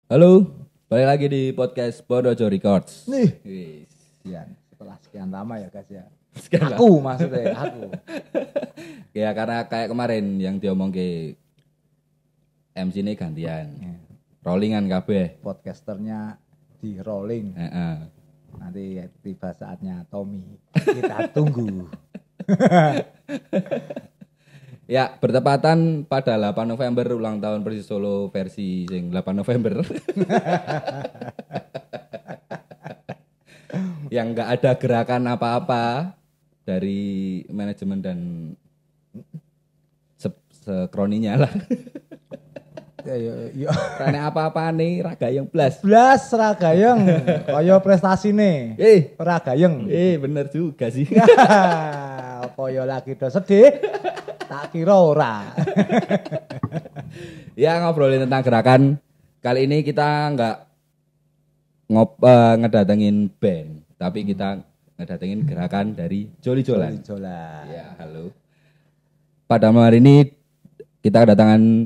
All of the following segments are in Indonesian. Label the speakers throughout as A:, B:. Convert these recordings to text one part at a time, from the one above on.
A: Halo, balik lagi di podcast Podojo Records.
B: Nih,
A: Wis.
B: setelah sekian lama ya guys ya.
A: Sekian
B: Aku maksudnya, aku.
A: Ya karena kayak kemarin yang diomong ke MC ini gantian. Rollingan kabeh.
B: Podcasternya di rolling.
A: Heeh.
B: Nanti tiba saatnya Tommy. Kita tunggu.
A: Ya, bertepatan pada 8 November ulang tahun Persis Solo versi sing 8 November. Yang enggak ada gerakan apa-apa dari manajemen dan sekroninya lah.
B: Ya,
A: Karena apa-apa nih Ragayeng blas.
B: Blas Ragayeng, kaya prestasi nih. Ragayeng.
A: Bener juga sih.
B: Kaya lagi do sedih. Tak kira ora.
A: Ya ngobrolin tentang gerakan. Kali ini kita nggak ngedatengin band, tapi kita ngedatengin gerakan dari Joli Jolan. Ya, halo. Pada malam hari ini kita kedatangan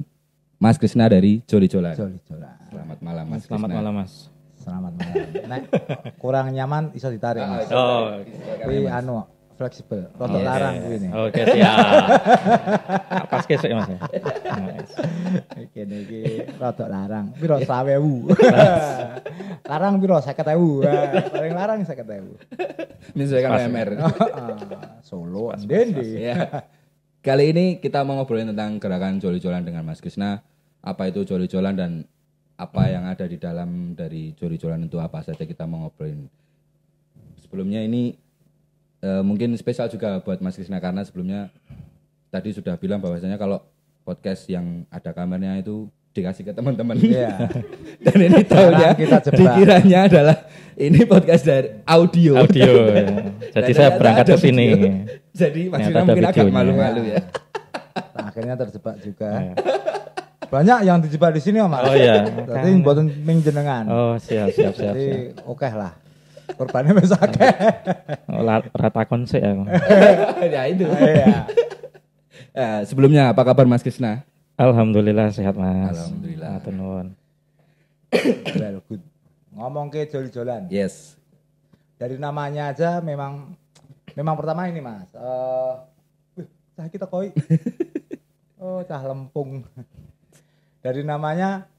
A: Mas Krisna dari Joli Jolan. Selamat malam Mas.
C: Selamat
A: Krisna.
C: malam Mas.
B: Selamat malam. Nek kurang nyaman iso ditarik Mas.
C: Oh,
B: Kuwi anu fleksibel, rotok larang kuwi ne.
C: Oke siap. Pas kesuk ya Mas.
B: Kene iki rotok larang. Piro 20.000. Larang piro 50.000. Paling larang 50.000.
A: Menyesuaikan UMR.
B: Solo Dendi.
A: Ya. Kali ini kita mau ngobrolin tentang gerakan Joli Jolan dengan Mas Krisna. Apa itu Joli Jolan dan apa yang ada di dalam dari Joli Jolan itu apa saja kita mau ngobrolin. Sebelumnya ini mungkin spesial juga buat Mas Krisna karena sebelumnya tadi sudah bilang bahwasanya kalau podcast yang ada kameranya itu dikasih ke teman-teman.
B: Iya.
A: Dan ini tahunya
B: kita jebak.
A: dikiranya adalah ini podcast dari audio.
C: Audio. Ya. Jadi
A: Dan
C: saya
A: ternyata
C: berangkat
A: ada
C: ke sini.
A: video. Jadi Mas
C: Ternyata
A: Krisna
C: ada
A: mungkin agak
C: videonya.
A: malu-malu ya.
B: Nah, akhirnya terjebak juga. Banyak yang dijebak di sini Mas.
C: Oh iya.
B: Jadi mboten ming jenengan.
C: Oh siap.
B: Jadi oke lah. Korbannya wis akeh.
C: Oh, rata konsep ya.
A: Ya itu.
B: Iya.
A: Sebelumnya apa kabar Mas Krisna?
C: Alhamdulillah sehat Mas.
A: Alhamdulillah.
C: Matur nuwun.
B: Well, good. Ngomong ke Joli-Jolan.
A: Yes.
B: Dari namanya aja memang pertama ini Mas. Cah kita koi. Oh, cah lempung. Dari namanya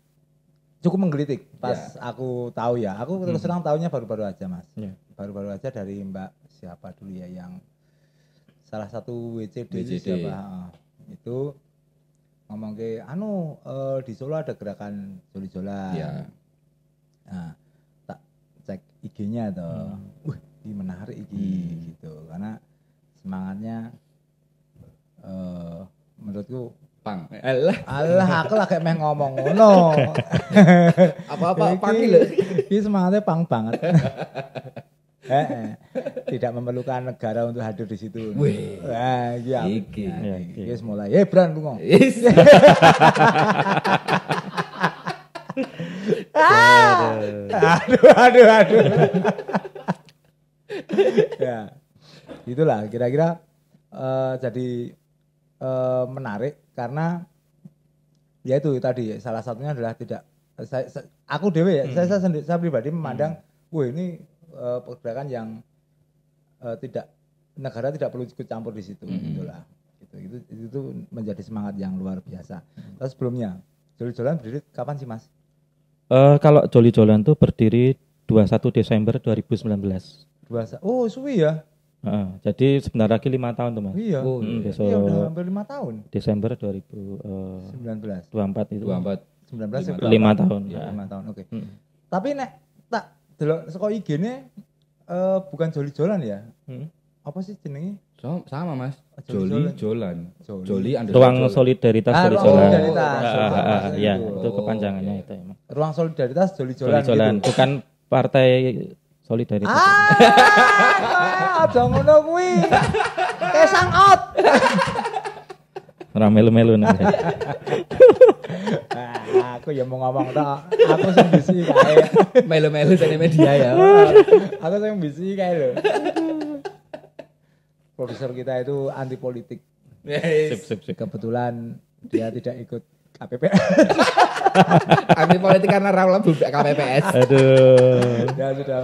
B: cukup menggelitik pas aku tahu ya. Aku terus terang tahunya baru-baru aja Mas.
C: Ya.
B: Baru-baru aja dari Mbak siapa dulu ya yang salah satu WCD. Siapa? Itu ngomong ke di Solo ada gerakan Joli-Jolan.
A: Ya.
B: Nah, tak cek IG-nya tuh. Ini menarik iki gitu. Karena semangatnya menurutku
A: Pang.
B: Allah aku lagi meh ngomong ngono.
A: Apa-apa pang
B: Iki-
A: lho.
B: Iki semangatnya pang banget. Tidak memerlukan negara untuk hadir di situ.
A: Wih.
B: Wah, iya.
A: Iki.
C: Ya,
B: Iki wis mulai. Bran lunga.
A: Yes.
B: Aduh. Ya. Itulah kira-kira jadi menarik karena ya itu tadi salah satunya adalah tidak aku dewe ya saya pribadi memandang wah ini pergerakan yang tidak negara tidak perlu ikut campur di situ gitulah itu menjadi semangat yang luar biasa. Terus sebelumnya Joli-Jolan berdiri kapan sih Mas?
C: Kalau Joli Jolan tuh berdiri 21 Desember 2019.
B: Oh suwi ya?
C: Jadi sebentar lagi 5 tahun tuh Mas.
B: Iya.
A: Oh, iya.
C: Besok
B: Iya udah hampir 5 tahun.
C: Desember
B: 19.
C: 2024 itu.
A: 24.
B: 19
C: 5 tahun.
B: Ya,
C: Ya.
B: 5 tahun. Oke. Tapi nek tak delok saka IG-ne bukan Joli-Jolan ya? Apa sih jenenge?
A: Sama Mas.
B: Joli
A: Jolan.
B: Joli.
A: Joli
C: Ruang Solidaritas Joli
B: Ruang
C: Jolan.
B: Solidaritas.
C: Ya,
B: Oh.
C: itu kepanjangannya itu emang.
B: Ruang Solidaritas Joli-Jolan.
C: Joli Jolan,
B: gitu.
C: bukan partai Solidaritas.
B: Aja ngono kuwi. Kesang out.
C: Ora melu-melu nih.
B: Aku ya mau ngomong tok. Aku sing bisi kae.
A: melu-melu dari media ya.
B: Aku sing bisi kae lho. Profesor kita itu anti politik.
C: Sip.
B: Kebetulan dia tidak ikut KPPS.
A: Aktif politik karena rawa budak KPPS.
C: Aduh.
B: Ya sudah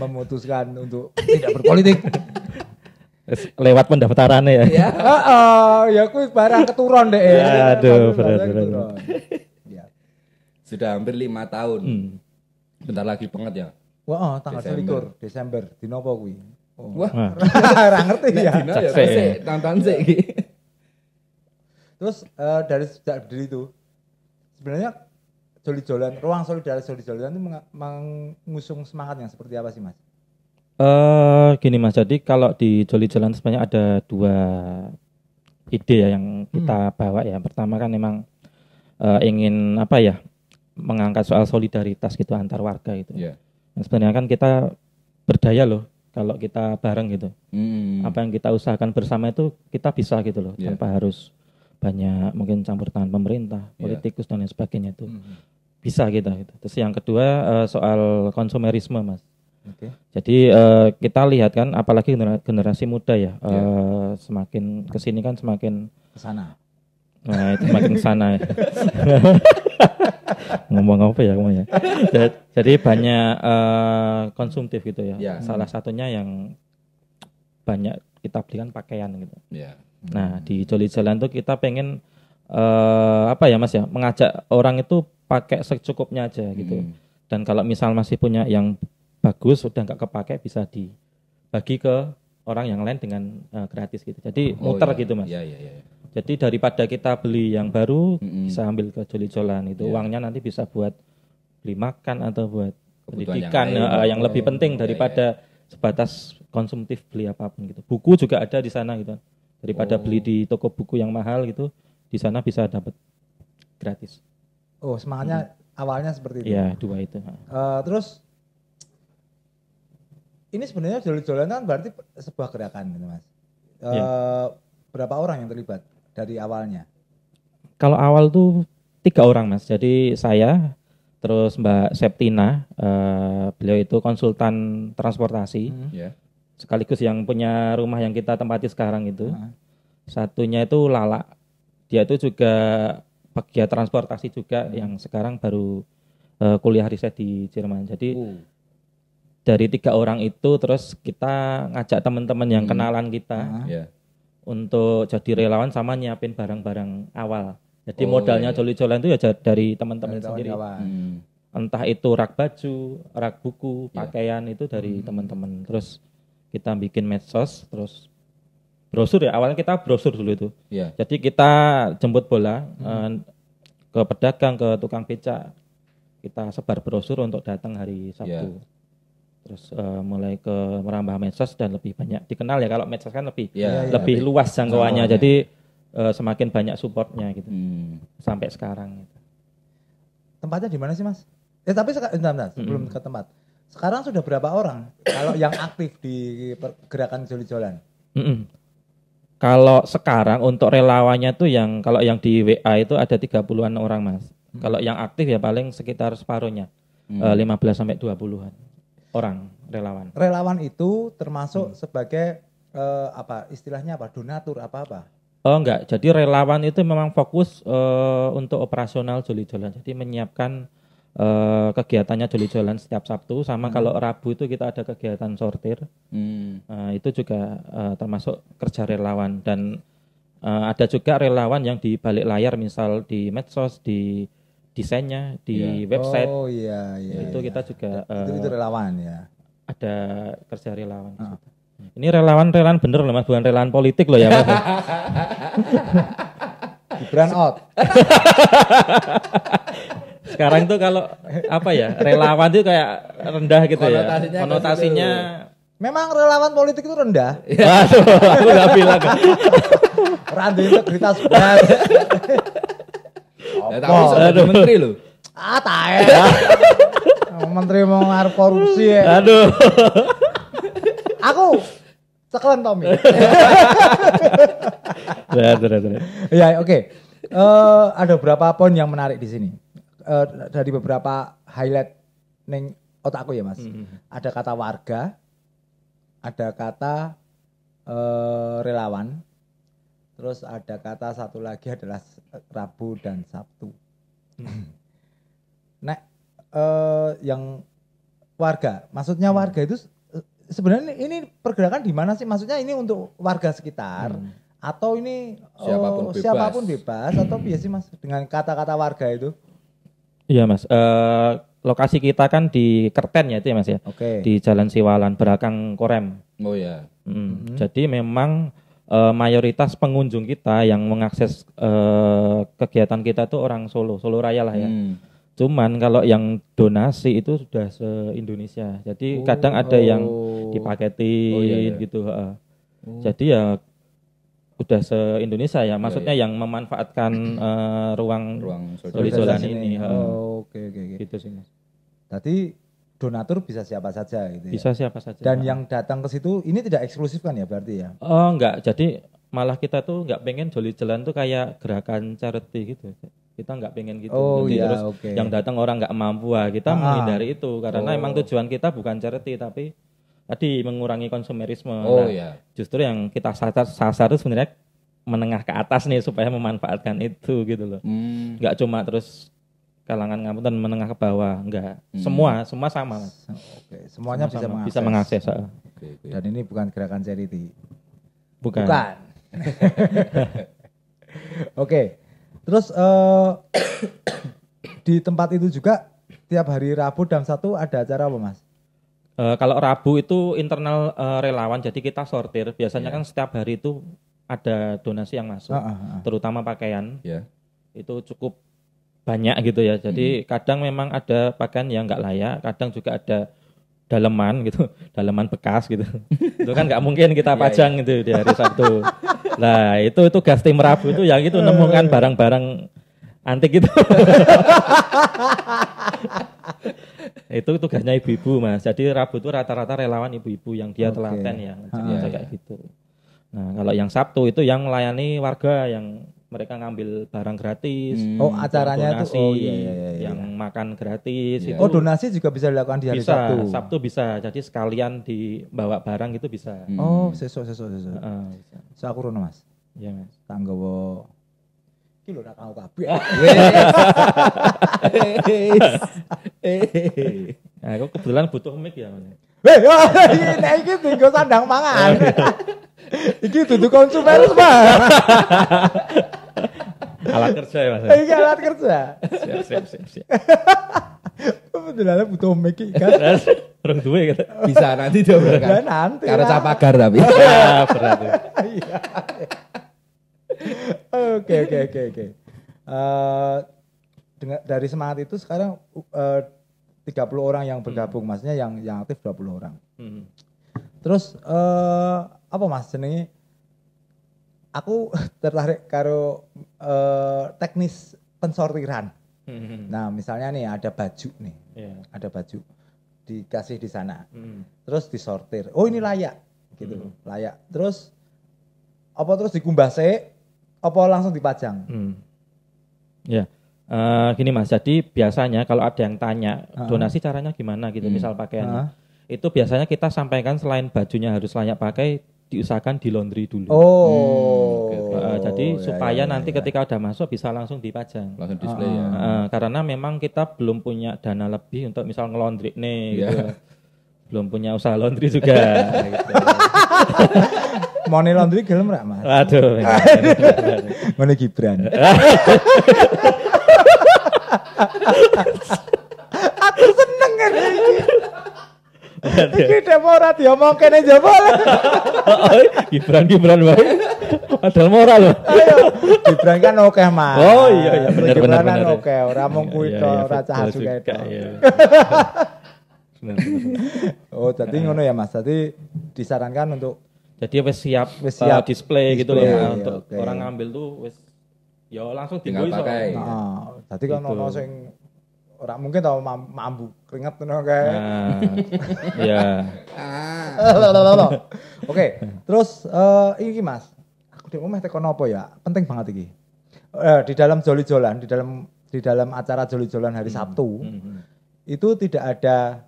B: memutuskan untuk tidak berpolitik.
C: Lewat pendaftarannya ya.
A: Ya.
B: Ya kuwi barang keturun deh.
C: Aduh, berat.
B: Ya.
A: Sudah hampir 5 tahun. Bentar lagi banget ya.
B: Wah, tanggal
A: Desember.
B: 21 Desember dino apa kuwi? Oh.
A: Wah,
B: Ora ngerti ya.
A: dino ya
C: Cek.
A: sih, tonton sih.
B: Terus dari sejak berdiri itu sebenarnya Joli-Jolan, ruang solidaritas Joli-Jolan itu mengusung semangatnya seperti apa sih Mas?
C: Gini Mas, jadi kalau di Joli-Jolan sebenarnya ada 2 ide ya yang kita bawa ya. Pertama kan memang ingin apa ya, mengangkat soal solidaritas gitu antar warga gitu.
A: Iya.
C: Dan sebenarnya kan kita berdaya loh kalau kita bareng gitu. Apa yang kita usahakan bersama itu kita bisa gitu loh,
A: Iya.
C: tanpa harus banyak mungkin campur tangan pemerintah, politikus dan lain sebagainya itu. Bisa kita gitu. Terus yang kedua soal konsumerisme Mas.
B: Oke.
C: Jadi kita lihat kan apalagi generasi muda ya, semakin kesini kan semakin
B: Ke sana.
C: nah itu semakin kesana ya. Ngomong apa ya ngomongnya. Jadi banyak konsumtif gitu ya.
A: Ya.
C: Salah satunya yang banyak kita belikan pakaian gitu.
A: Iya.
C: Nah di Joli-Jolan tuh kita pengen apa ya Mas ya, mengajak orang itu pakai secukupnya aja gitu. Dan kalau misal masih punya yang bagus sudah nggak kepake bisa dibagi ke orang yang lain dengan gratis gitu. Jadi muter gitu Mas.
A: Iya, iya, iya.
C: Jadi daripada kita beli yang baru bisa ambil ke Joli-Jolan itu uangnya nanti bisa buat beli makan atau buat
A: Kebutuhan
C: pendidikan
A: yang lain.
C: yang lebih penting daripada sebatas konsumtif beli apapun gitu. Buku juga ada di sana gitu. Daripada beli di toko buku yang mahal gitu, di sana bisa dapat gratis.
B: Oh, semangatnya awalnya seperti itu.
C: Iya, 2 itu.
B: Terus ini sebenarnya Joli-Jolan kan berarti sebuah gerakan gitu Mas. Berapa orang yang terlibat dari awalnya?
C: Kalau awal tuh 3 orang Mas. Jadi saya, terus Mbak Septina, beliau itu konsultan transportasi,
A: Iya.
C: sekaligus yang punya rumah yang kita tempati sekarang itu. Satunya itu Lala, dia itu juga pegiat transportasi juga yang sekarang baru kuliah riset di Jerman. Jadi dari 3 orang itu terus kita ngajak teman-teman yang kenalan kita
A: Iya.
C: untuk jadi relawan sama nyiapin barang-barang awal. Jadi
A: Oh,
C: modalnya
A: iya.
C: Joli-Jolan itu ya dari teman-teman
B: Dari
C: sendiri.
B: kawan-kawan.
C: Entah itu rak baju, rak buku, pakaian itu dari teman-teman. Terus kita bikin medsos, terus brosur ya. Awalnya kita brosur dulu itu.
A: Iya.
C: Jadi kita jemput bola ke pedagang, ke tukang becak. Kita sebar brosur untuk datang hari Sabtu. Terus mulai ke merambah medsos dan lebih banyak dikenal ya. Kalau medsos kan lebih lebih luas jangkauannya. Jadi semakin banyak supportnya gitu. Sampai sekarang.
B: Tempatnya di mana sih Mas? Tapi bentar, sebelum ke tempat. Sekarang sudah berapa orang kalau yang aktif di gerakan Joli-Jolan?
C: Kalau sekarang untuk relawannya tuh yang kalau yang di WA itu ada 30-an orang Mas. Kalau yang aktif ya paling sekitar separuhnya. 15 sampai 20-an orang relawan.
B: Relawan itu termasuk sebagai apa istilahnya apa? Donatur apa-apa?
C: Oh enggak, jadi relawan itu memang fokus untuk operasional Joli-Jolan. Jadi menyiapkan kegiatannya Joli-Jolan setiap Sabtu, sama kalau Rabu itu kita ada kegiatan sortir. Itu juga termasuk kerja relawan. Dan ada juga relawan yang di balik layar, misal di medsos, di desainnya, di website.
B: Oh iya.
C: Itu kita juga
B: itu relawan ya.
C: ada kerja relawan. Ini relawan bener loh Mas, bukan relawan politik loh ya Mas.
B: Brand out.
C: Sekarang tuh kalau apa ya, relawan itu kayak rendah gitu ya. Konotasinya.
B: Memang relawan politik itu rendah.
C: Waduh, aku gak bilang.
B: Rendah integritas berat.
A: Ya, tapi sebagai menteri loh.
B: Tae. Menteri mau ngarep korupsi ya.
C: Aduh.
B: Aku sekalian Tommy.
C: Bener.
B: Ya oke. Ada beberapa poin yang menarik di sini. Dari beberapa highlight neng otakku ya Mas. Ada kata warga, ada kata relawan, Terus ada kata satu lagi adalah Rabu dan Sabtu. Nek yang warga, maksudnya warga itu sebenarnya ini pergerakan di mana sih? Maksudnya ini untuk warga sekitar atau ini siapapun bebas atau biasa sih Mas dengan kata-kata warga itu?
C: Iya Mas, lokasi kita kan di Kerten ya itu ya Mas ya.
B: Oke.
C: Di Jalan Siwalan, Berakang Korem.
A: Oh ya.
C: Jadi memang mayoritas pengunjung kita yang mengakses kegiatan kita tuh orang Solo Raya lah ya. Cuman kalau yang donasi itu sudah se-Indonesia. Jadi kadang ada yang dipaketin gitu. Jadi ya udah se-Indonesia ya. Maksudnya yang memanfaatkan ruang Joli-Jolan ini.
B: Oke.
C: Gitu sih Mas.
B: Tadi donatur bisa siapa saja gitu ya.
C: Bisa siapa saja.
B: Dan yang datang ke situ ini tidak eksklusif kan ya berarti ya?
C: Oh enggak. Jadi malah kita tuh enggak pengen Joli-Jolan tuh kayak gerakan charity gitu. Kita nggak pengen gitu. Jadi terus yang datang orang nggak mampu, kita menghindari itu karena emang tujuan kita bukan charity tapi tadi mengurangi konsumerisme. Justru yang kita sasar itu sebenarnya menengah ke atas nih supaya memanfaatkan itu gitu loh. Nggak cuma terus kalangan ngapunten menengah ke bawah, enggak. Semua sama Mas.
B: Semuanya
C: bisa mengakses.
B: Dan ini bukan gerakan charity.
C: Bukan.
B: Oke. Terus di tempat itu juga tiap hari Rabu dan Sabtu ada acara apa Mas?
C: Kalau Rabu itu internal relawan, jadi kita sortir. Biasanya kan setiap hari itu ada donasi yang masuk, terutama pakaian. Itu cukup banyak gitu ya. Jadi kadang memang ada pakaian yang nggak layak, kadang juga ada daleman gitu, daleman bekas gitu. Itu kan nggak mungkin kita pajang gitu di hari Sabtu. Nah itu tugas tim Rabu itu yang itu nemukan barang-barang antik gitu. Itu tugasnya ibu-ibu Mas. Jadi Rabu itu rata-rata relawan ibu-ibu yang dia telaten ya, kayak gitu. Nah kalau yang Sabtu itu yang melayani warga yang mereka ngambil barang gratis.
B: Acaranya
C: donasi,
B: itu
C: yang makan gratis. Itu
B: donasi juga bisa dilakukan di hari Sabtu.
C: Sabtu bisa. Jadi sekalian dibawa barang itu bisa.
B: Sesuk. So aku rono Mas.
C: Iya Mas.
B: Tanggowo. Iki lho nak kau kabeh.
C: Nah, aku kebetulan butuh mic ya.
B: Nek iki tinggo sandang pangan. Iki dudu konsumen Mas.
C: Alat kerja ya Mas.
B: Iki alat kerja.
C: Siap.
B: Kebetulan butuh mic kan.
C: Orang duwe gitu.
A: Bisa nanti diobrolkan.
B: Ya nanti.
A: Karena capagar tapi.
C: Ya, berat.
B: Oke. Dari semangat itu sekarang 30 orang yang bergabung, maksudnya yang aktif 20 orang. Terus apa Mas jenenge? Aku tertarik karo teknis pensortiran. Nah, misalnya nih ada baju nih. Ada baju dikasih di sana. Terus disortir. Oh, ini layak gitu. Layak. Terus dikumbase apa langsung dipajang?
C: Ya. Gini Mas, jadi biasanya kalau ada yang tanya donasi caranya gimana gitu, misal pakaian itu biasanya kita sampaikan selain bajunya harus layak pakai, diusahakan di laundry dulu. Jadi supaya nanti ketika udah masuk bisa langsung dipajang.
A: Langsung display ya.
C: Karena memang kita belum punya dana lebih untuk misal ngelondri nih gitu. Belum punya usaha laundry juga gitu.
B: Money laundry gelem ra Mas?
C: Aduh.
B: Ngene Gibran. Aku seneng ngene iki. Iki demo ora diomong kene jebol.
C: Gibran wae. Padahal moral loh.
B: Ayo, Gibran kan oke Mas.
C: Oh iya benar.
B: Oke, ora mung kuwi tok, ora cah juga itu. Oh, jadi ngono ya Mas. Jadi disarankan untuk
C: jadi wis siap display gitu loh untuk orang ngambil tuh wis ya langsung
A: tinggal pakai.
B: Jadi kan ono sing ora mungkin tau mambu keringet ngono kae.
C: Iya.
B: Oke, terus iki Mas. Aku dhewe meh tekon apa ya? Penting banget iki. Di dalam Joli-Jolan, di dalam acara Joli-Jolan hari Sabtu itu tidak ada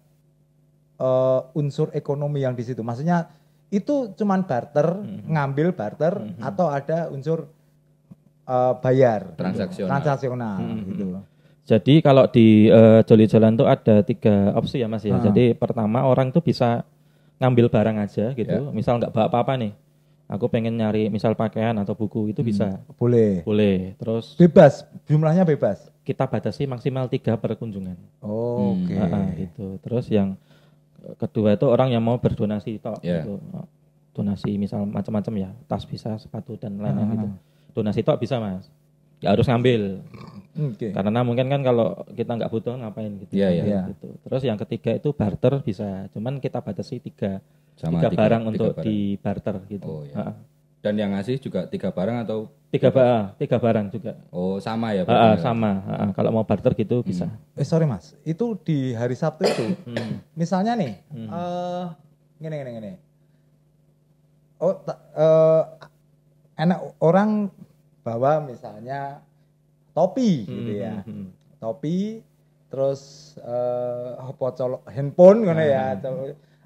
B: unsur ekonomi yang di situ. Maksudnya itu cuman barter, ngambil barter atau ada unsur bayar transaksional gitu.
C: Jadi kalau di Joli-Jolan itu ada 3 opsi ya Mas ya. Jadi pertama orang itu bisa ngambil barang aja gitu. Misal nggak bawa apa-apa nih. Aku pengen nyari misal pakaian atau buku itu bisa.
B: Boleh.
C: Terus
B: Bebas, jumlahnya bebas.
C: kita batasi maksimal 3 per kunjungan.
B: Oh, oke.
C: Gitu. Terus yang kedua itu orang yang mau berdonasi tok gitu. Donasi misal macam-macam ya, tas bisa, sepatu dan lain-lain gitu. Donasi tok bisa Mas. Ya harus ngambil. Karena mungkin kan kalau kita nggak butuh ngapain gitu. Gitu. Terus yang ketiga itu barter bisa. Cuman kita batasi 3 barang untuk di barter gitu.
A: Oh, iya. Dan yang ngasih juga 3 barang atau
C: 3 barang juga.
A: Oh, sama ya.
C: Sama. Kalau mau barter gitu bisa.
B: Sorry Mas, itu di hari Sabtu itu, misalnya nih, gini. Oh, enak orang bawa misalnya topi gitu ya, topi, terus handphone ngono ya.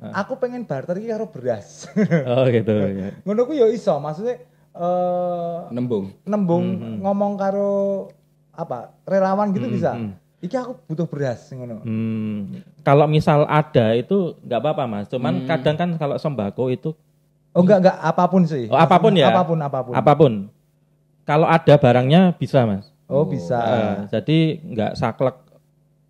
B: Aku pengen barter iki karo beras.
C: Oh gitu. Ya.
B: Ngono ku ya iso, maksudnya nembung ngomong karo relawan gitu bisa. Iki aku butuh beras ngono.
C: Kalau misal ada itu nggak apa-apa Mas. Cuman kadang kan kalau sembako itu
B: enggak apapun sih.
C: Oh, apapun ya. Apapun. Kalau ada barangnya bisa Mas.
B: Oh, bisa.
C: Jadi nggak saklek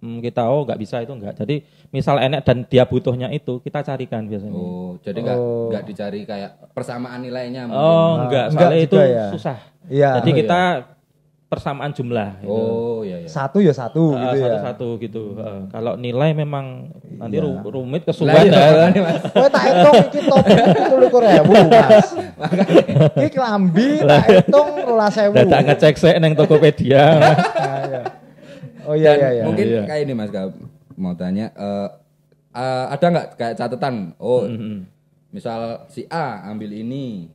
C: kita nggak bisa itu enggak. Jadi misal enek dan dia butuhnya itu kita carikan biasanya.
A: Oh, jadi nggak dicari kayak persamaan nilainya mungkin.
C: Oh, enggak. Soalnya itu susah.
B: Iya.
C: Jadi kita persamaan jumlah. Gitu.
A: Oh iya.
B: Satu ya satu gitu ya.
C: Satu gitu. Kalau nilai memang nanti rumit kesuwen
B: ya. Kowe tak hitung iki topi 17.000 Mas. Iki klambi tak hitung 12.000.
C: Dadak ngecek sik nang Tokopedia.
B: Oh iya.
A: Mungkin kayak ini Mas, mau tanya ada nggak kayak catatan? Oh, misal si A ambil ini.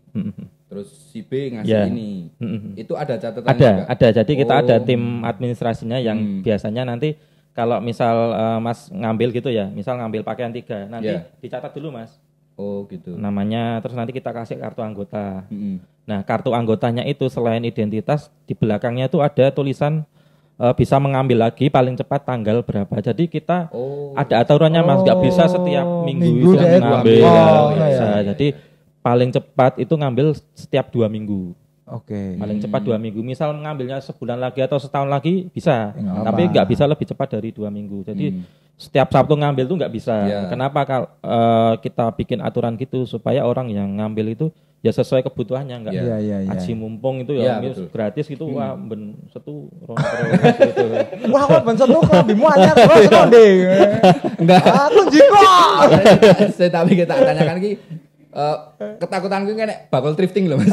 A: Terus si B ngasih ini. Itu ada catatannya juga?
C: Ada. Jadi kita ada tim administrasinya yang biasanya nanti kalau misal Mas ngambil gitu ya, misal ngambil pakaian 3, nanti dicatat dulu Mas.
A: Oh gitu.
C: Namanya, terus nanti kita kasih kartu anggota. Nah kartu anggotanya itu selain identitas, di belakangnya itu ada tulisan bisa mengambil lagi paling cepat tanggal berapa. Jadi kita ada aturannya Mas, nggak bisa setiap minggu itu mengambil. Jadi paling cepat itu ngambil setiap 2 minggu.
B: Oke.
C: Paling cepat 2 minggu. Misal mengambilnya sebulan lagi atau setahun lagi bisa. Tapi nggak bisa lebih cepat dari 2 minggu. Jadi setiap Sabtu ngambil itu nggak bisa. Kenapa kalau kita bikin aturan gitu supaya orang yang ngambil itu ya sesuai kebutuhannya, nggak aji mumpung itu ya gratis gitu. Wah ben setu gitu.
B: Wah kok ben setu kelambimu anyar terus ndek.
A: Enggak.
B: Aku jiko.
A: Tapi kita tanyakan ki ketakutanku kan bakal thrifting loh Mas.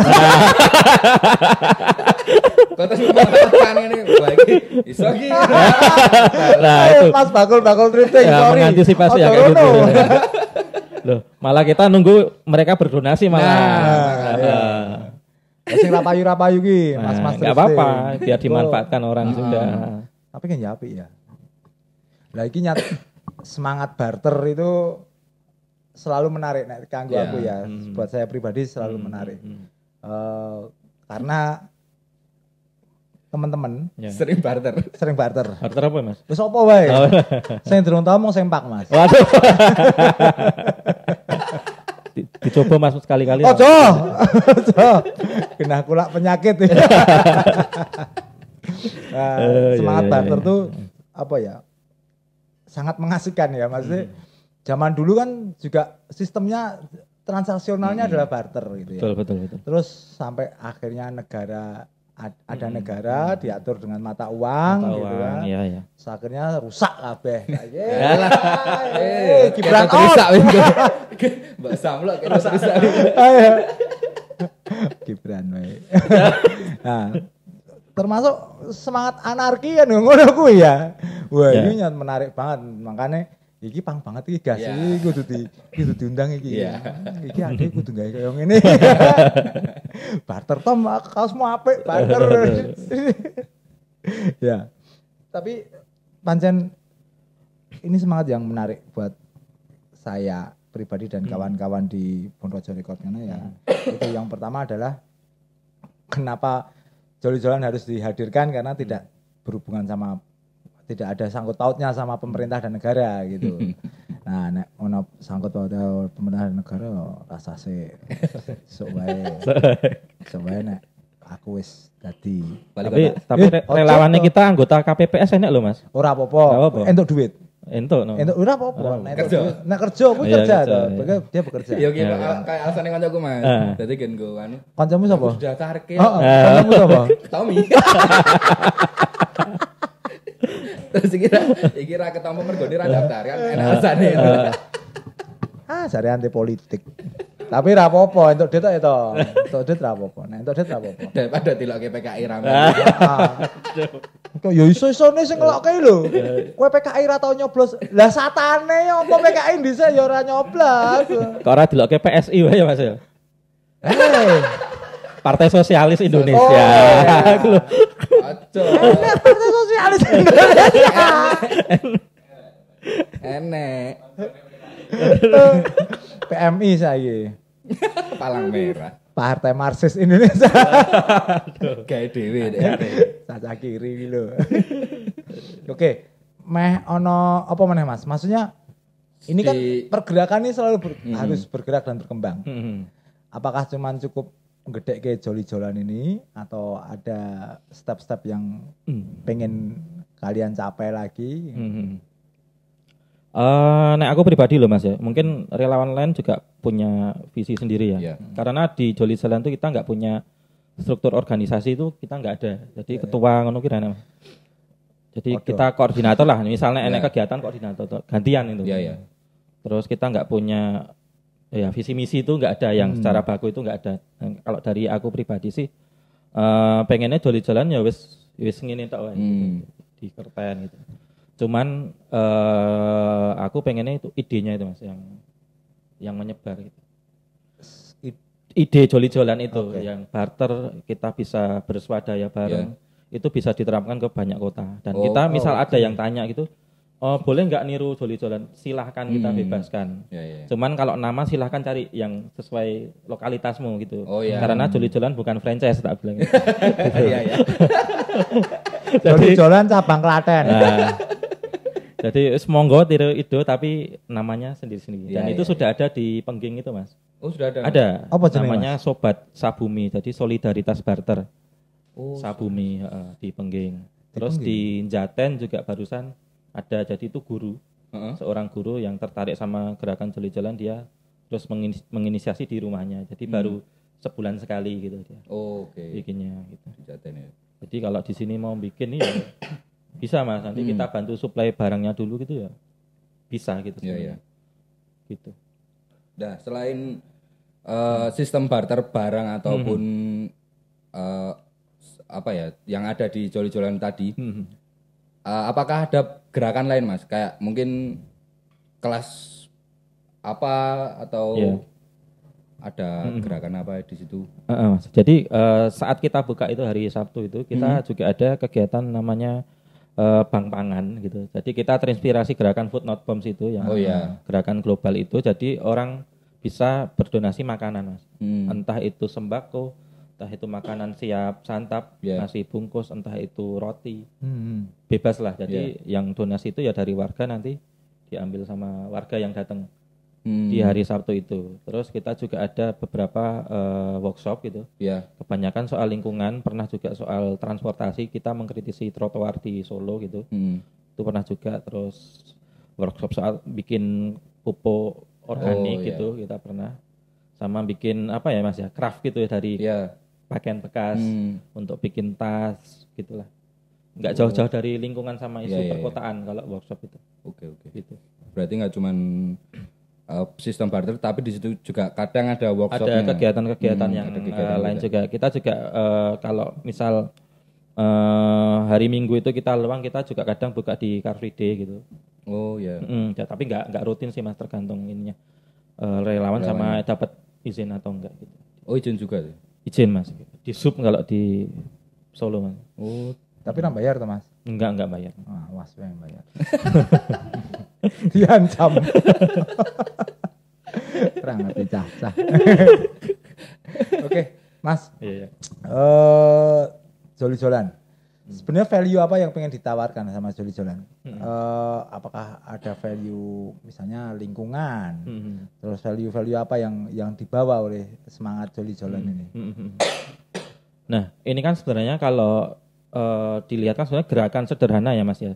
A: Kok terus ngomong ini baik iso ki.
C: Nah, itu
B: Mas bakal thrifting.
C: Ya, mengantisipasi ya kayak gitu. Loh, malah kita nunggu mereka berdonasi malah.
B: Sing rapayu-rapayu ki, Mas-mas.
C: Enggak apa-apa, biar dimanfaatkan orang juga.
B: Tapi kan ya apik ya. Lah iki semangat barter itu selalu menarik kanggo aku ya. Buat saya pribadi selalu menarik. Karena teman-teman
A: sering barter.
C: Barter apa Mas?
B: Wis apa wae. Sing durung tau mung sempak Mas.
C: Waduh. Dicoba Mas sekali-kali.
B: Ojo. Kena kulak penyakit. Semangat barter tuh apa ya? Sangat mengasihkan ya maksudnya. Zaman dulu kan juga sistemnya transaksionalnya adalah barter gitu ya.
C: Betul.
B: Terus sampai akhirnya ada negara diatur dengan mata uang gitu kan.
C: Iya.
B: Terus akhirnya rusak kabeh.
A: Gibran rusak itu. Mbak Samlo kena rusak.
B: Gibran wae. Nah, termasuk semangat anarki kan ngono kuwi ya. Wah, ini menarik banget makanya iki pang banget iki gas iki kudu diundang iki. Iki adek kudu gawe koyo ngene. Barter tom kaosmu apik barter. Ya. Tapi pancen ini semangat yang menarik buat saya pribadi dan kawan-kawan di Bonrojo Record karena ya itu yang pertama adalah kenapa Joli-Jolan harus dihadirkan karena tidak berhubungan sama tidak ada sangkut pautnya sama pemerintah dan negara gitu. Nah, nek ono sangkut paut pemerintah dan negara rasa sok wae nek aku wis dadi.
C: Tapi relawannya kita anggota KPPS enak loh Mas.
B: Ora apa-apa. Entuk duit.
C: Entuk no.
B: Entuk ora apa-apa. Nek kerja kuwi
C: Iya,
B: kerja
C: kerja,
B: to. Dia bekerja.
A: Iya ki kayak alasane kancaku Mas. Dadi gen go anu.
B: Kancamu sapa?
A: Sudah tarke.
B: Kancamu sapa?
A: Tommy. Terus iki ra ketompo mergo ra daftar kan enak alasane itu.
B: Jare anti politik. Tapi ra apa-apa entuk duit ae to. Entuk duit ra apa-apa. Nek entuk duit ra apa-apa.
A: Daripada dilokke PKI rame.
B: Kok ya iso-isone sing ngelokke lho. Kowe PKI ra tau nyoblos. Lah satane apa PKI dhisik ya ora nyoblos.
C: Kok ora dilokke PSI wae ya Mas ya. Partai Sosialis Indonesia.
A: Aja.
B: Partai Sosialis Indonesia.
A: Enek.
B: PMI saya.
A: Palang merah.
B: Partai Marxis Indonesia.
A: Gawe dhewe deh.
B: Saca kiri lho. Oke, meh ono apa meneh Mas? Maksudnya ini kan pergerakan ini selalu harus bergerak dan berkembang. Apakah cuman cukup gede ke Joli-Jolan ini atau ada step-step yang pengen kalian capai lagi?
C: Nek aku pribadi loh Mas ya, mungkin relawan lain juga punya visi sendiri ya.
A: Yeah.
C: Karena di Joli-Jolan itu kita nggak punya struktur organisasi itu kita nggak ada. Jadi ketua ngono ki Mas. Jadi kita koordinator lah. Misalnya enek kegiatan koordinator gantian itu.
A: Iya.
C: Terus kita nggak punya ya visi misi itu nggak ada yang secara baku itu nggak ada. Kalau dari aku pribadi sih pengennya Joli-Jolan ya wis ngene tok wae gitu. Di kerten gitu. Cuman aku pengennya itu idenya itu Mas yang menyebar gitu. Ide Joli-Jolan itu yang barter kita bisa berswadaya bareng itu bisa diterapkan ke banyak kota dan kita misal ada yang tanya gitu boleh nggak niru Joli-Jolan silahkan kita bebaskan. Cuman kalau nama silahkan cari yang sesuai lokalitasmu gitu. Karena Joli-Jolan bukan franchise tak bilang.
A: Iya.
B: Joli-Jolan cabang Klaten.
C: Jadi monggo tiru itu tapi namanya sendiri-sendiri. Dan itu sudah ada di Pengging itu Mas.
A: Oh sudah ada.
C: Ada.
B: Apa jenenge,
C: namanya
B: Mas?
C: Sobat Sabumi. Jadi solidaritas barter. Sabumi di Pengging. Terus di Jaten juga barusan ada. Jadi itu guru. Seorang guru yang tertarik sama gerakan Joli-Jolan dia terus menginisiasi di rumahnya. Jadi baru sebulan sekali gitu dia. Bikinnya gitu.
A: Di Jaten ya.
C: Jadi kalau di sini mau bikin ya bisa Mas, nanti kita bantu suplai barangnya dulu gitu ya. Bisa gitu.
A: Iya.
C: Gitu.
A: Nah, selain sistem barter barang ataupun apa ya yang ada di Joli-Jolan tadi, apakah ada gerakan lain Mas? Kayak mungkin kelas apa atau ada gerakan apa di situ?
C: Mas. Jadi saat kita buka itu hari Sabtu itu kita juga ada kegiatan namanya Bank Pangan gitu. Jadi kita terinspirasi gerakan Food Not Bombs itu yang gerakan global itu. Jadi orang bisa berdonasi makanan Mas. Entah itu sembako, entah itu makanan siap santap, nasi bungkus, entah itu roti. Bebas lah. Jadi yang donasi itu ya dari warga nanti diambil sama warga yang datang di hari Sabtu itu. Terus kita juga ada beberapa workshop gitu. Kebanyakan soal lingkungan, pernah juga soal transportasi, kita mengkritisi trotoar di Solo gitu. Itu pernah juga. Terus workshop soal bikin pupuk organik gitu, kita pernah. Sama bikin apa ya Mas ya, craft gitu ya dari pakaian bekas untuk bikin tas gitulah. Enggak jauh-jauh dari lingkungan sama isu perkotaan kalau workshop itu.
A: Oke.
C: Gitu.
A: Berarti nggak cuman sistem barter tapi di situ juga kadang ada workshopnya.
C: Ada kegiatan-kegiatan yang lain juga. Kita juga kalau misal hari Minggu itu kita luang, kita juga kadang buka di Car Free Day gitu. Tapi nggak rutin sih Mas, tergantung ininya relawan sama dapat izin atau enggak gitu.
A: Izin juga sih.
C: Izin Mas. Di sub kalau di Solo Mas.
B: Tapi nggak bayar tuh Mas?
C: Enggak bayar.
B: Awas yang bayar. Diancam. Kurang ngerti cah-cah. Oke, Mas.
C: Iya.
B: Joli-jolan. Sebenarnya value apa yang pengen ditawarkan sama joli-jolan? Apakah ada value misalnya lingkungan? Terus value-value apa yang dibawa oleh semangat joli-jolan ini?
C: Nah, ini kan sebenarnya kalau dilihat kan sebenarnya gerakan sederhana ya Mas ya.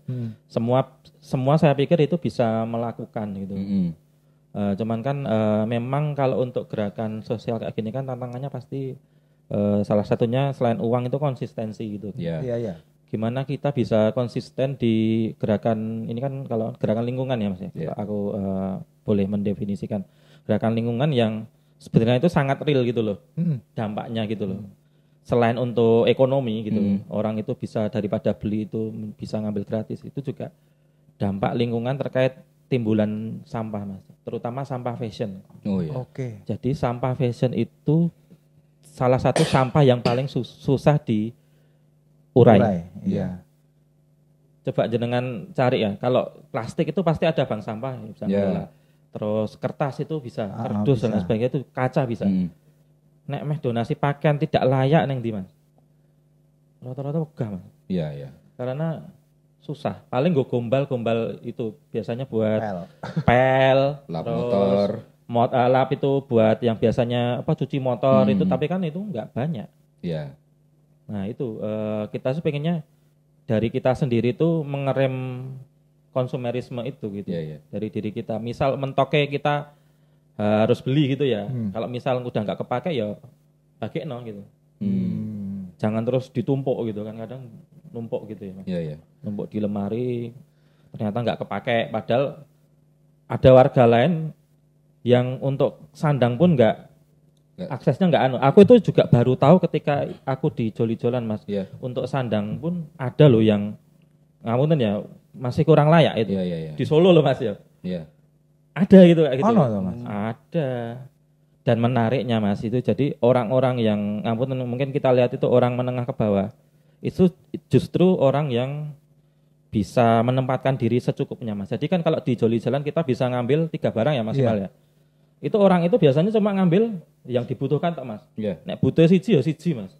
C: Semua saya pikir itu bisa melakukan gitu. Cuman kan memang kalau untuk gerakan sosial kayak gini kan tantangannya pasti salah satunya selain uang itu konsistensi gitu.
B: Iya.
C: Gimana kita bisa konsisten di gerakan ini kan kalau gerakan lingkungan ya Mas ya. Kalau aku boleh mendefinisikan gerakan lingkungan yang sebenarnya itu sangat real gitu loh. Dampaknya gitu loh. Selain untuk ekonomi gitu, orang itu bisa daripada beli itu bisa ngambil gratis. Itu juga dampak lingkungan terkait timbulan sampah Mas, terutama sampah fashion.
A: Oh iya.
B: Oke.
C: Jadi sampah fashion itu salah satu sampah yang paling susah diurai.
B: Iya.
C: Coba jenengan cari ya, kalau plastik itu pasti ada bank sampah bisa ngelola. Terus kertas itu bisa, kardus dan sebagainya itu kaca bisa. Nek meh donasi pakaian tidak layak neng di Mas. Rata-rata wegah Mas.
A: Iya.
C: Karena susah. Paling gue gombal itu biasanya buat pel,
A: lap
C: terus
A: motor.
C: Lap itu buat yang biasanya cuci motor itu, tapi kan itu nggak banyak.
A: Iya.
C: Nah itu kita sih pengennya dari kita sendiri itu mengerem konsumerisme itu gitu. Dari diri kita. Misal mentoke kita harus beli gitu ya. Kalau misal udah nggak kepake ya pakai gitu. Jangan terus ditumpuk gitu kan, kadang numpuk gitu ya Mas.
A: Iya.
C: Numpuk di lemari ternyata nggak kepake, padahal ada warga lain yang untuk sandang pun nggak aksesnya nggak Aku itu juga baru tahu ketika aku di Joli-Jolan Mas. Untuk sandang pun ada loh yang ngapunten ya masih kurang layak itu. Di Solo loh Mas ya. Ada gitu kayak gitu.
B: Mas.
C: Ada. Dan menariknya Mas itu jadi orang-orang yang ngapunten mungkin kita lihat itu orang menengah ke bawah. Itu justru orang yang bisa menempatkan diri secukupnya Mas. Jadi kan kalau di Joli-Jolan kita bisa ngambil 3 barang ya maksimal ya. Itu orang itu biasanya cuma ngambil yang dibutuhkan tok Mas. Nek butuh siji ya siji Mas.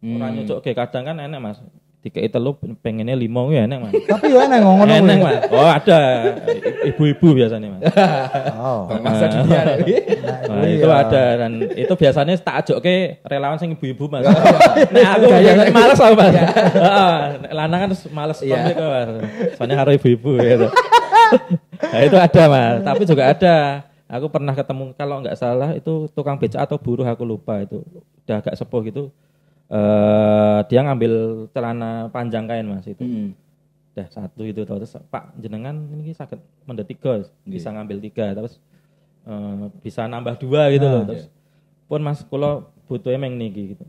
C: Orang nyocok kayak kadang kan enak Mas. Dikei telu pengennya 5 ya enak Mas.
B: Tapi ya enak ngono.
C: Enak Mas. Oh ada ibu-ibu biasanya Mas.
A: Masa dunia.
C: Nah, itu ada dan itu biasanya tak ajokke relawan sing ibu-ibu Mas. Nek aku males aku Mas. Heeh, nek lanang kan terus males konflik Mas. Soalnya karo ibu-ibu gitu. Nah, itu ada Mas, tapi juga ada. Aku pernah ketemu kalau nggak salah itu tukang becak atau buruh aku lupa itu. Udah agak sepuh gitu. Dia ngambil celana panjang kain Mas itu. Udah 1 itu terus Pak jenengan ini sakit mendet 3 bisa ngambil 3 terus bisa nambah 2 gitu loh terus pun Mas kula butuhnya meng niki gitu.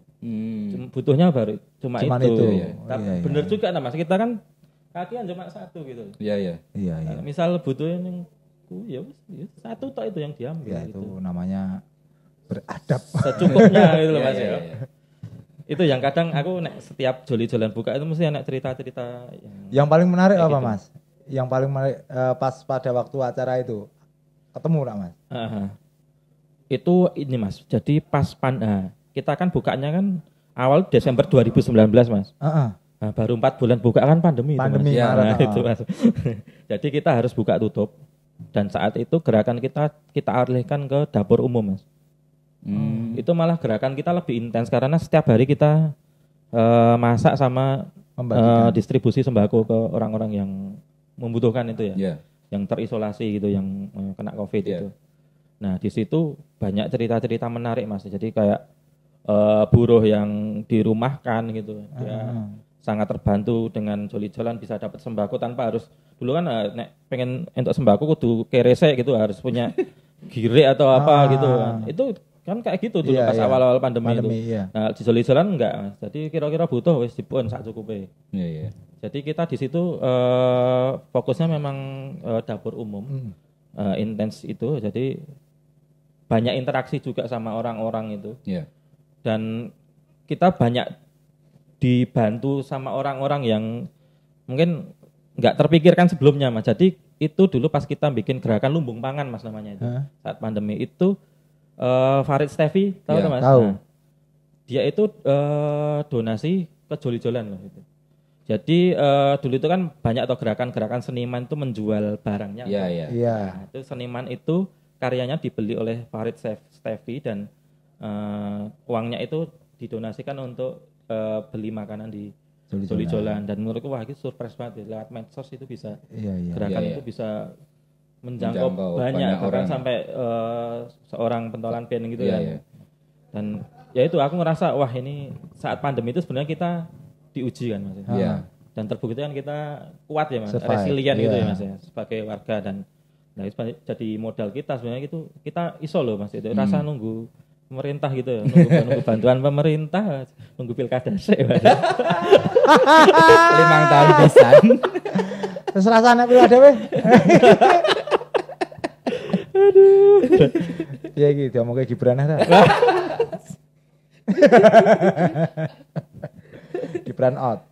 C: Butuhnya baru cuma itu. Tapi bener juga nah Mas kita kan kakian cuma 1 gitu.
B: Iya.
C: Misal butuhnya yang ya 1 tok itu yang diambil
B: gitu. Itu namanya beradab
C: secukupnya gitu loh Mas ya. Itu yang kadang aku setiap Joli-Jolan buka itu mesti anak cerita-cerita
B: yang paling menarik apa
C: gitu.
B: Mas? Yang paling menarik pas pada waktu acara itu ketemu enggak Mas?
C: Itu ini Mas. Jadi pas kita kan bukanya kan awal Desember 2019 Mas. Nah, baru 4 bulan buka kan pandemi itu Mas.
B: Maret,
C: itu Mas. Jadi kita harus buka tutup dan saat itu gerakan kita alihkan ke dapur umum Mas. Itu malah gerakan kita lebih intens karena setiap hari kita masak sama distribusi sembako ke orang-orang yang membutuhkan itu ya, yang terisolasi gitu, yang kena COVID itu. Nah di situ banyak cerita-cerita menarik Mas. Jadi kayak buruh yang dirumahkan gitu, dia sangat terbantu dengan Joli-Jolan bisa dapat sembako tanpa harus dulu kan nek pengen untuk sembako kudu kerese gitu harus punya gire atau apa gitu. Itu kan kayak gitu dulu pas awal-awal pandemi itu. Nah, di Joli-Jolan enggak, Mas. Jadi kira-kira butuh wis dipun sak cukupe. Jadi kita di situ fokusnya memang dapur umum. Intens itu. Jadi banyak interaksi juga sama orang-orang itu. Dan kita banyak dibantu sama orang-orang yang mungkin nggak terpikirkan sebelumnya Mas. Jadi itu dulu pas kita bikin gerakan lumbung pangan Mas namanya itu. Saat pandemi itu Farid Stefi tahu
A: Ya,
C: tuh Mas?
B: tahu.
C: Nah, dia itu donasi ke Joli-Jolan loh gitu. Jadi dulu itu kan banyak atau gerakan-gerakan seniman itu menjual barangnya.
A: Iya, iya.
B: Iya.
C: Nah, itu seniman itu karyanya dibeli oleh Farid Stefi dan uangnya itu didonasikan untuk beli makanan di Joli-Jolan. Dan menurutku wah itu surprise banget ya. Lewat medsos itu bisa
B: Iya.
C: gerakan
A: Iya,
C: itu
A: iya.
C: bisa menjangkau banyak
A: orang.
C: bahkan sampai seorang pentolan band gitu
A: Iya,
C: ya.
A: iya.
C: Dan ya itu aku ngerasa wah ini saat pandemi itu sebenarnya kita diuji kan Mas.
A: Iya.
C: Dan terbukti kan kita kuat ya Mas,
B: Survive,
C: resilient gitu
B: iya.
C: ya Mas ya sebagai warga dan nah itu jadi modal kita sebenarnya itu kita iso loh Mas itu rasa nunggu pemerintah gitu ya, nunggu bantuan pemerintah, nunggu pilkada sih.
A: 5 tahun pisan.
B: Terus rasanya pilkada weh. Aduh. Ya gitu, mau kayak Gibran ta. Gibran out.